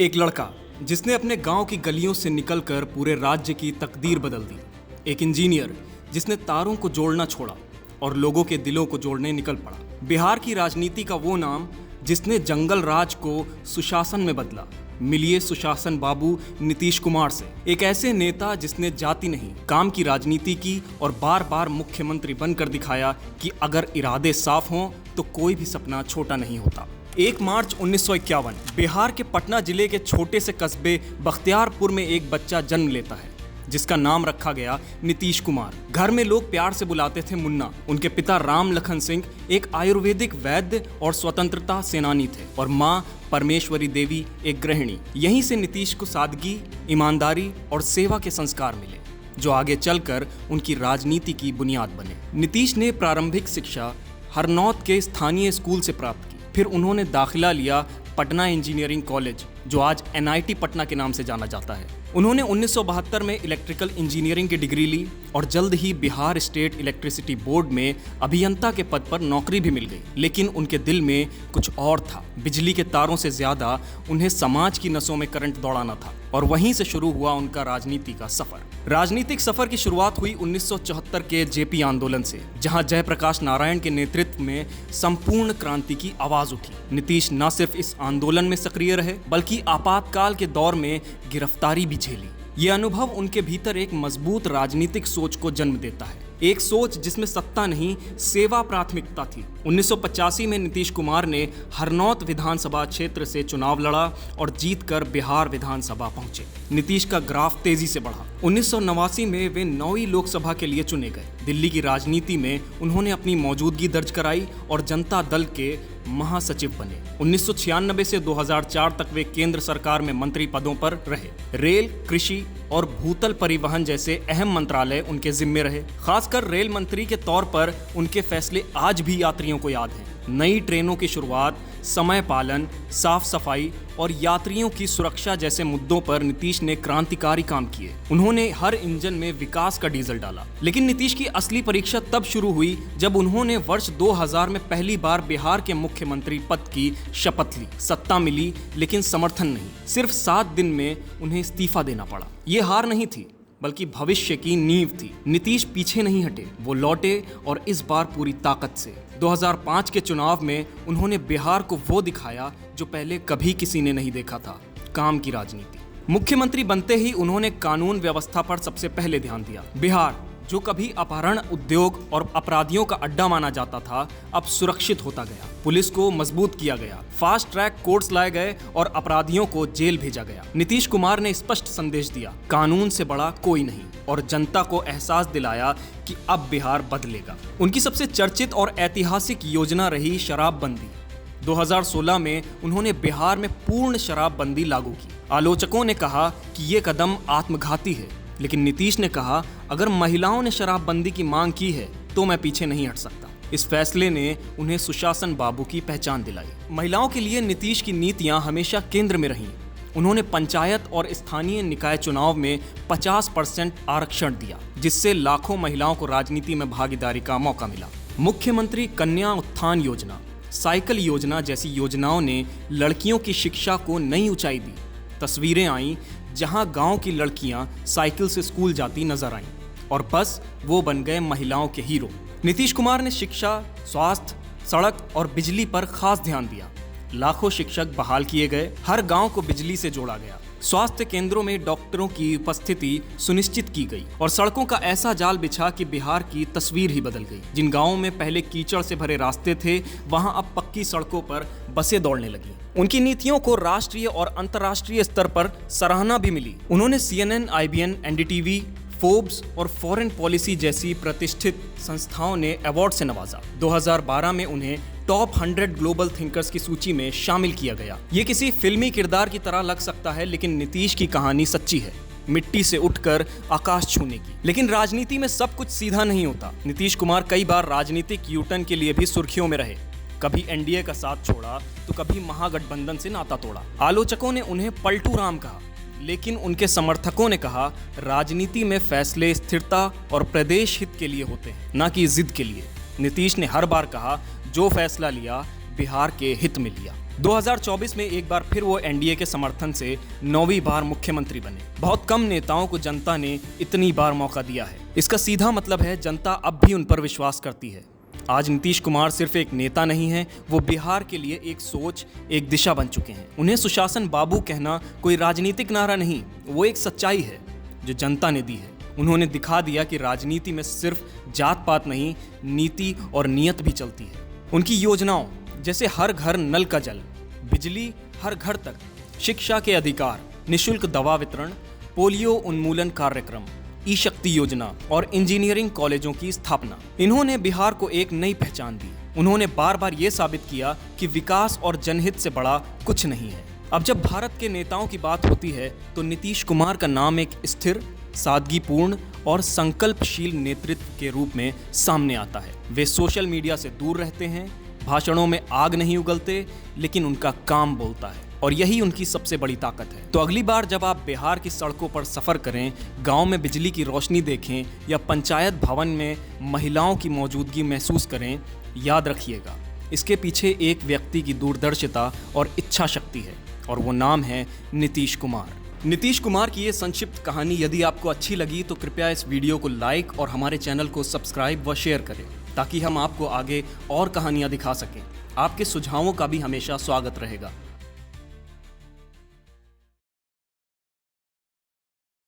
एक लड़का जिसने अपने गांव की गलियों से निकलकर पूरे राज्य की तकदीर बदल दी। एक इंजीनियर जिसने तारों को जोड़ना छोड़ा और लोगों के दिलों को जोड़ने निकल पड़ा। बिहार की राजनीति का वो नाम जिसने जंगल राज को सुशासन में बदला। मिलिए सुशासन बाबू नीतीश कुमार से, एक ऐसे नेता जिसने जाति नहीं काम की राजनीति की और बार बार मुख्यमंत्री बनकर दिखाया कि अगर इरादे साफ हों तो कोई भी सपना छोटा नहीं होता। 1 मार्च 1951 बिहार के पटना जिले के छोटे से कस्बे बख्तियारपुर में एक बच्चा जन्म लेता है जिसका नाम रखा गया नीतीश कुमार। घर में लोग प्यार से बुलाते थे मुन्ना। उनके पिता राम लखन सिंह एक आयुर्वेदिक वैद्य और स्वतंत्रता सेनानी थे और माँ परमेश्वरी देवी एक गृहिणी। यहीं से नीतीश को सादगी, ईमानदारी और सेवा के संस्कार मिले जो आगे चलकर उनकी राजनीति की बुनियाद बने। नीतीश ने प्रारंभिक शिक्षा हरनौत के स्थानीय स्कूल से प्राप्त की। फिर उन्होंने दाखिला लिया पटना इंजीनियरिंग कॉलेज जो आज NIT पटना के नाम से जाना जाता है। उन्होंने 1972 में इलेक्ट्रिकल इंजीनियरिंग की डिग्री ली और जल्द ही बिहार स्टेट इलेक्ट्रिसिटी बोर्ड में अभियंता के पद पर नौकरी भी मिल गई। लेकिन उनके दिल में कुछ और था। बिजली के तारों से ज्यादा उन्हें समाज की नसों में करंट दौड़ाना था और वहीं से शुरू हुआ उनका राजनीति का सफर। राजनीतिक सफर की शुरुआत हुई 1974 के JP आंदोलन से, जहां जयप्रकाश नारायण के नेतृत्व में संपूर्ण क्रांति की आवाज उठी। नीतीश न सिर्फ इस आंदोलन में सक्रिय रहे बल्कि आपातकाल के दौर में गिरफ्तारी भी झेली। ये अनुभव उनके भीतर एक मजबूत राजनीतिक सोच को जन्म देता है, एक सोच जिसमें सत्ता नहीं सेवा प्राथमिकता थी। 1985 में नीतीश कुमार ने हरनौत विधानसभा क्षेत्र से चुनाव लड़ा और जीतकर बिहार विधानसभा पहुंचे। नीतीश का ग्राफ तेजी से बढ़ा। 1989 में वे 9वीं लोकसभा के लिए चुने गए। दिल्ली की राजनीति में उन्होंने अपनी मौजूदगी दर्ज कराई और जनता दल के महासचिव बने। 1996 से 2004 तक वे केंद्र सरकार में मंत्री पदों पर रहे। रेल, कृषि और भूतल परिवहन जैसे अहम मंत्रालय उनके जिम्मे रहे। खासकर रेल मंत्री के तौर पर उनके फैसले आज भी यात्रियों को याद हैं। नई ट्रेनों की शुरुआत, समय पालन, साफ सफाई और यात्रियों की सुरक्षा जैसे मुद्दों पर नीतीश ने क्रांतिकारी काम किए। उन्होंने हर इंजन में विकास का डीजल डाला। लेकिन नीतीश की असली परीक्षा तब शुरू हुई जब उन्होंने वर्ष 2000 में पहली बार बिहार के मुख्यमंत्री पद की शपथ ली। सत्ता मिली लेकिन समर्थन नहीं। सिर्फ 7 दिन में उन्हें इस्तीफा देना पड़ा। ये हार नहीं थी बल्कि भविष्य की नींव थी। नीतीश पीछे नहीं हटे, वो लौटे और इस बार पूरी ताकत से। 2005 के चुनाव में उन्होंने बिहार को वो दिखाया जो पहले कभी किसी ने नहीं देखा था, काम की राजनीति। मुख्यमंत्री बनते ही उन्होंने कानून व्यवस्था पर सबसे पहले ध्यान दिया। बिहार जो कभी अपहरण, उद्योग और अपराधियों का अड्डा माना जाता था, अब सुरक्षित होता गया। पुलिस को मजबूत किया गया, फास्ट ट्रैक कोर्ट्स लाए गए और अपराधियों को जेल भेजा गया। नीतीश कुमार ने स्पष्ट संदेश दिया, कानून से बड़ा कोई नहीं, और जनता को एहसास दिलाया कि अब बिहार बदलेगा। उनकी सबसे चर्चित और ऐतिहासिक योजना रही शराबबंदी। 2016 में उन्होंने बिहार में पूर्ण शराबबंदी लागू की। आलोचकों ने कहा कि ये कदम आत्मघाती है, लेकिन नीतीश ने कहा अगर महिलाओं ने शराबबंदी की मांग की है तो मैं पीछे नहीं हट सकता। इस फैसले ने उन्हें सुशासन बाबू की पहचान दिलाई। महिलाओं के लिए नीतीश की नीतियां हमेशा केंद्र में रहीं। उन्होंने पंचायत और स्थानीय निकाय चुनाव में 50% आरक्षण दिया, जिससे लाखों महिलाओं को राजनीति में भागीदारी का मौका मिला। मुख्यमंत्री कन्या उत्थान योजना, साइकिल योजना जैसी योजनाओं ने लड़कियों की शिक्षा को नई ऊंचाई दी। तस्वीरें आईं जहां गांव की लड़कियां साइकिल से स्कूल जाती नजर आईं और बस वो बन गए महिलाओं के हीरो। नीतीश कुमार ने शिक्षा, स्वास्थ्य, सड़क और बिजली पर खास ध्यान दिया। लाखों शिक्षक बहाल किए गए, हर गांव को बिजली से जोड़ा गया। स्वास्थ्य केंद्रों में डॉक्टरों की उपस्थिति सुनिश्चित की गई और सड़कों का ऐसा जाल बिछा कि बिहार की तस्वीर ही बदल गई। जिन गांवों में पहले कीचड़ से भरे रास्ते थे, वहां अब पक्की सड़कों पर बसें दौड़ने लगी। उनकी नीतियों को राष्ट्रीय और अंतर्राष्ट्रीय स्तर पर सराहना भी मिली। उन्होंने CNN, IBN, NDTV, फोर्ब्स और फॉरेन पॉलिसी जैसी प्रतिष्ठित संस्थाओं ने अवार्ड से नवाजा। 2012 में उन्हें टॉप 100 ग्लोबल थिंकर्स की सूची में शामिल किया गया। ये किसी फिल्मी किरदार की तरह लग सकता है, लेकिन नीतीश की कहानी सच्ची है, मिट्टी से उठकर आकाश छूने की। लेकिन राजनीति में सब कुछ सीधा नहीं होता। नीतीश कुमार कई बार राजनीतिक यूटर्न के लिए भी सुर्खियों में रहे। कभी NDA का साथ छोड़ा तो कभी महागठबंधन से नाता तोड़ा। आलोचकों ने उन्हें पलटू राम कहा, लेकिन उनके समर्थकों ने कहा राजनीति में फैसले स्थिरता और प्रदेश हित के लिए होते हैं, न कि जिद के लिए। नीतीश ने हर बार कहा जो फैसला लिया बिहार के हित में लिया। 2024 में एक बार फिर वो एनडीए के समर्थन से 9वीं बार मुख्यमंत्री बने। बहुत कम नेताओं को जनता ने इतनी बार मौका दिया है। इसका सीधा मतलब है जनता अब भी उन पर विश्वास करती है। आज नीतीश कुमार सिर्फ एक नेता नहीं है, वो बिहार के लिए एक सोच, एक दिशा बन चुके हैं। उन्हें सुशासन बाबू कहना कोई राजनीतिक नारा नहीं, वो एक सच्चाई है जो जनता ने दी है। उन्होंने दिखा दिया कि राजनीति में सिर्फ जात पात नहीं, नीति और नियत भी चलती है। उनकी योजनाओं जैसे हर घर नल का जल, बिजली हर घर तक, शिक्षा के अधिकार, निशुल्क दवा वितरण, पोलियो उन्मूलन कार्यक्रम, ई शक्ति योजना और इंजीनियरिंग कॉलेजों की स्थापना, इन्होंने बिहार को एक नई पहचान दी। उन्होंने बार बार ये साबित किया कि विकास और जनहित से बड़ा कुछ नहीं है। अब जब भारत के नेताओं की बात होती है तो नीतीश कुमार का नाम एक स्थिर, सादगीपूर्ण और संकल्पशील नेतृत्व के रूप में सामने आता है। वे सोशल मीडिया से दूर रहते हैं, भाषणों में आग नहीं उगलते, लेकिन उनका काम बोलता है और यही उनकी सबसे बड़ी ताकत है। तो अगली बार जब आप बिहार की सड़कों पर सफर करें, गांव में बिजली की रोशनी देखें या पंचायत भवन में महिलाओं की मौजूदगी महसूस करें, याद रखिएगा इसके पीछे एक व्यक्ति की दूरदर्शिता और इच्छा शक्ति है और वो नाम है नीतीश कुमार। नीतीश कुमार की ये संक्षिप्त कहानी यदि आपको अच्छी लगी तो कृपया इस वीडियो को लाइक और हमारे चैनल को सब्सक्राइब व शेयर करें ताकि हम आपको आगे और कहानियां दिखा सकें। आपके सुझावों का भी हमेशा स्वागत रहेगा।